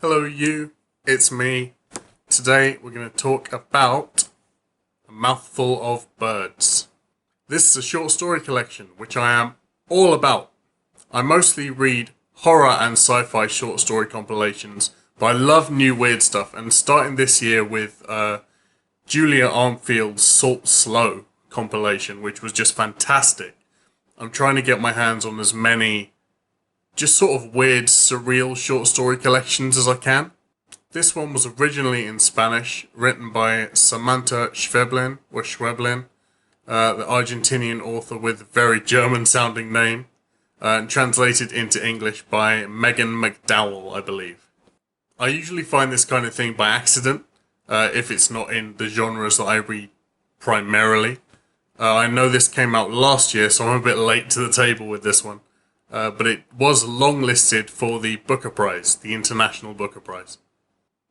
Hello you, it's me. Today we're going to talk about A Mouthful of Birds. This is a short story collection which I am all about. I mostly read horror and sci-fi short story compilations, but I love new weird stuff, and starting this year with Julia Armfield's Salt Slow compilation, which was just fantastic. I'm trying to get my hands on as many just sort of weird, surreal short story collections as I can. This one was originally in Spanish, written by Samanta Schweblin, the Argentinian author with a very German-sounding name, and translated into English by Megan McDowell, I believe. I usually find this kind of thing by accident, if it's not in the genres that I read primarily. I know this came out last year, so I'm a bit late to the table with this one. But it was longlisted for the Booker Prize, the International Booker Prize.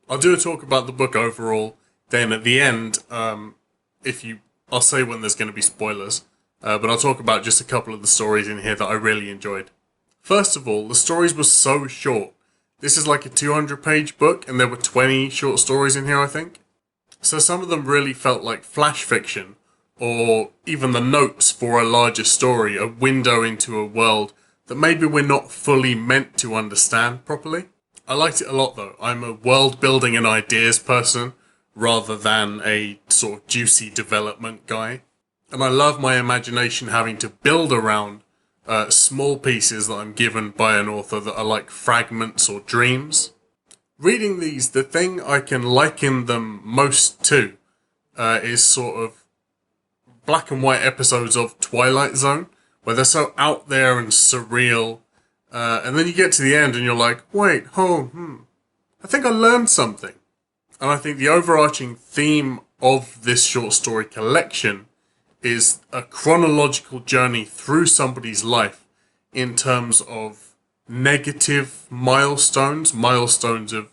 I'll do a talk about the book overall, then at the end, I'll say when there's going to be spoilers, but I'll talk about just a couple of the stories in here that I really enjoyed. First of all, the stories were so short. This is like a 200-page book, and there were 20 short stories in here, I think. So some of them really felt like flash fiction, or even the notes for a larger story, a window into a world that maybe we're not fully meant to understand properly. I liked it a lot though. I'm a world building and ideas person rather than a sort of juicy development guy. And I love my imagination having to build around small pieces that I'm given by an author that are like fragments or dreams. Reading these, the thing I can liken them most to is sort of black and white episodes of Twilight Zone, where they're so out there and surreal, and then you get to the end and you're like, wait, I think I learned something. And I think the overarching theme of this short story collection is a chronological journey through somebody's life in terms of negative milestones of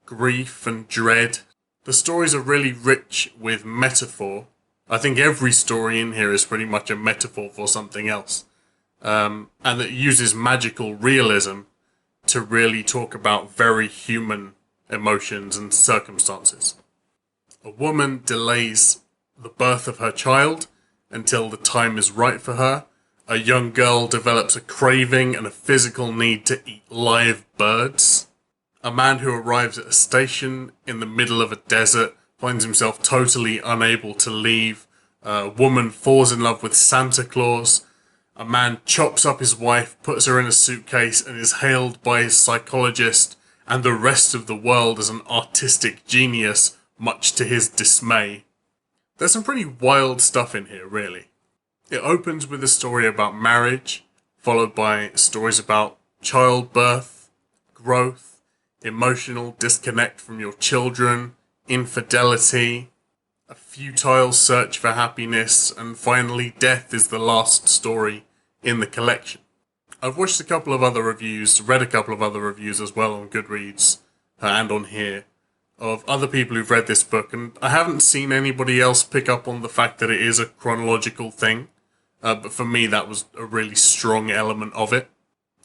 grief and dread. The stories are really rich with metaphor. I think every story in here is pretty much a metaphor for something else. And that uses magical realism to really talk about very human emotions and circumstances. A woman delays the birth of her child until the time is right for her. A young girl develops a craving and a physical need to eat live birds. A man who arrives at a station in the middle of a desert finds himself totally unable to leave. A woman falls in love with Santa Claus. A man chops up his wife, puts her in a suitcase, and is hailed by his psychologist and the rest of the world as an artistic genius, much to his dismay. There's some pretty wild stuff in here, really. It opens with a story about marriage, followed by stories about childbirth, growth, emotional disconnect from your children, infidelity, a futile search for happiness, and finally death is the last story in the collection. I've watched a couple of other reviews, read a couple of other reviews as well on Goodreads and on here, of other people who've read this book, and I haven't seen anybody else pick up on the fact that it is a chronological thing, but for me that was a really strong element of it.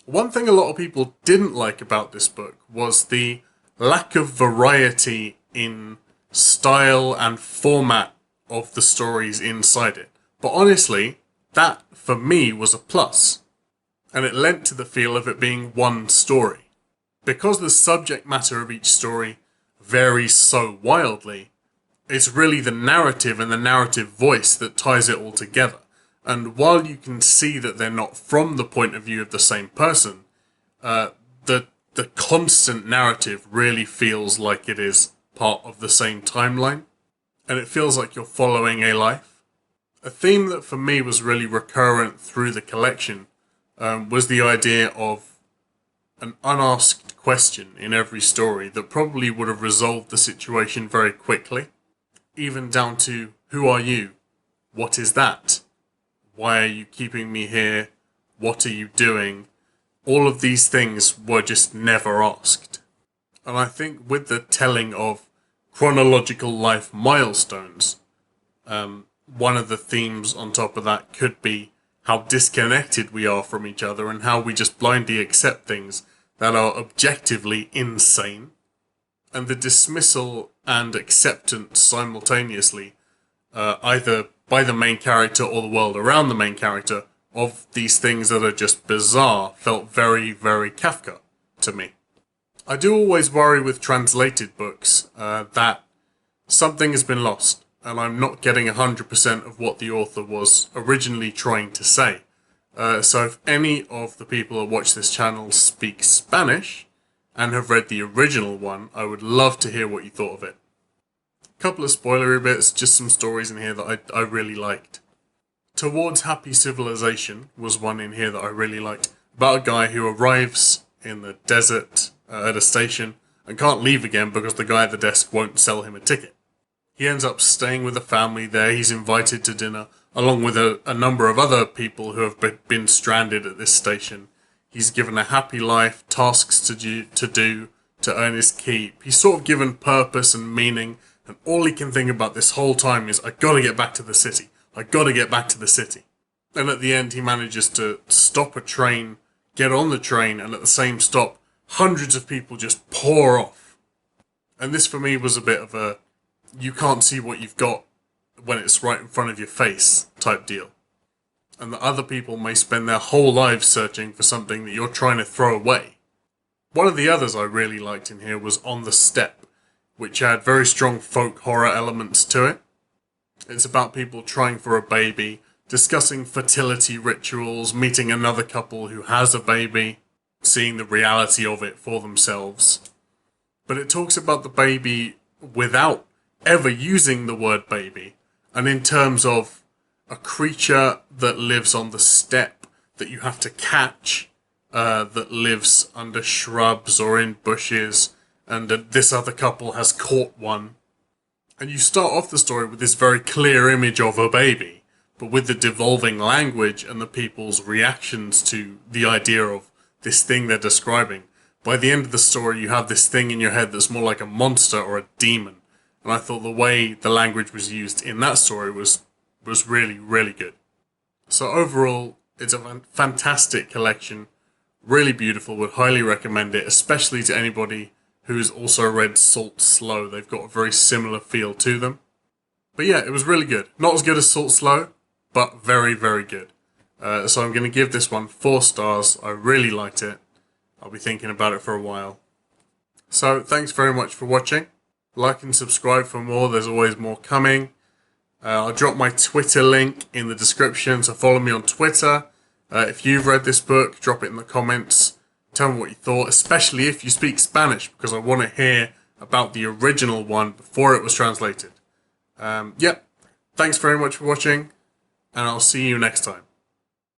One thing a lot of people didn't like about this book was the lack of variety in style and format of the stories inside it. But honestly, that for me was a plus, and it lent to the feel of it being one story. Because the subject matter of each story varies so wildly, it's really the narrative and the narrative voice that ties it all together. And while you can see that they're not from the point of view of the same person, the constant narrative really feels like it is part of the same timeline, and it feels like you're following a life. A theme that for me was really recurrent through the collection was the idea of an unasked question in every story that probably would have resolved the situation very quickly, even down to, who are you? What is that? Why are you keeping me here? What are you doing? All of these things were just never asked. And I think with the telling of chronological life milestones, one of the themes on top of that could be how disconnected we are from each other and how we just blindly accept things that are objectively insane. and the dismissal and acceptance simultaneously, either by the main character or the world around the main character, of these things that are just bizarre, felt very, very Kafka to me. I do always worry with translated books that something has been lost, and I'm not getting 100% of what the author was originally trying to say. So if any of the people that watch this channel speak Spanish and have read the original one, I would love to hear what you thought of it. A couple of spoilery bits, just some stories in here that I really liked. Towards Happy Civilization was one in here that I really liked, about a guy who arrives in the desert at a station and can't leave again because the guy at the desk won't sell him a ticket. He ends up staying with a family there. He's invited to dinner along with a number of other people who have been stranded at this station. He's given a happy life, tasks to do to earn his keep. He's sort of given purpose and meaning, and all he can think about this whole time is, I gotta get back to the city. I gotta get back to the city. And at the end, he manages to stop a train, get on the train, and at the same stop, hundreds of people just pour off. And this for me was a bit of a, you can't see what you've got when it's right in front of your face type deal. And the other people may spend their whole lives searching for something that you're trying to throw away. One of the others I really liked in here was On the Step, which had very strong folk horror elements to it. It's about people trying for a baby, discussing fertility rituals, meeting another couple who has a baby, seeing the reality of it for themselves. But it talks about the baby without ever using the word baby, and in terms of a creature that lives on the steppe that you have to catch, that lives under shrubs or in bushes, and this other couple has caught one. And you start off the story with this very clear image of a baby, but with the devolving language and the people's reactions to the idea of this thing they're describing. By the end of the story, you have this thing in your head that's more like a monster or a demon. And I thought the way the language was used in that story was really, really good. So overall, it's a fantastic collection. Really beautiful. Would highly recommend it, especially to anybody who's also read Salt Slow. They've got a very similar feel to them. But yeah, it was really good. Not as good as Salt Slow, but very, very good. So I'm going to give this one 4 stars. I really liked it. I'll be thinking about it for a while. So thanks very much for watching. Like and subscribe for more. There's always more coming. I'll drop my Twitter link in the description, so follow me on Twitter. If you've read this book, drop it in the comments. Tell me what you thought, especially if you speak Spanish, because I want to hear about the original one before it was translated. Yep. Thanks very much for watching, and I'll see you next time.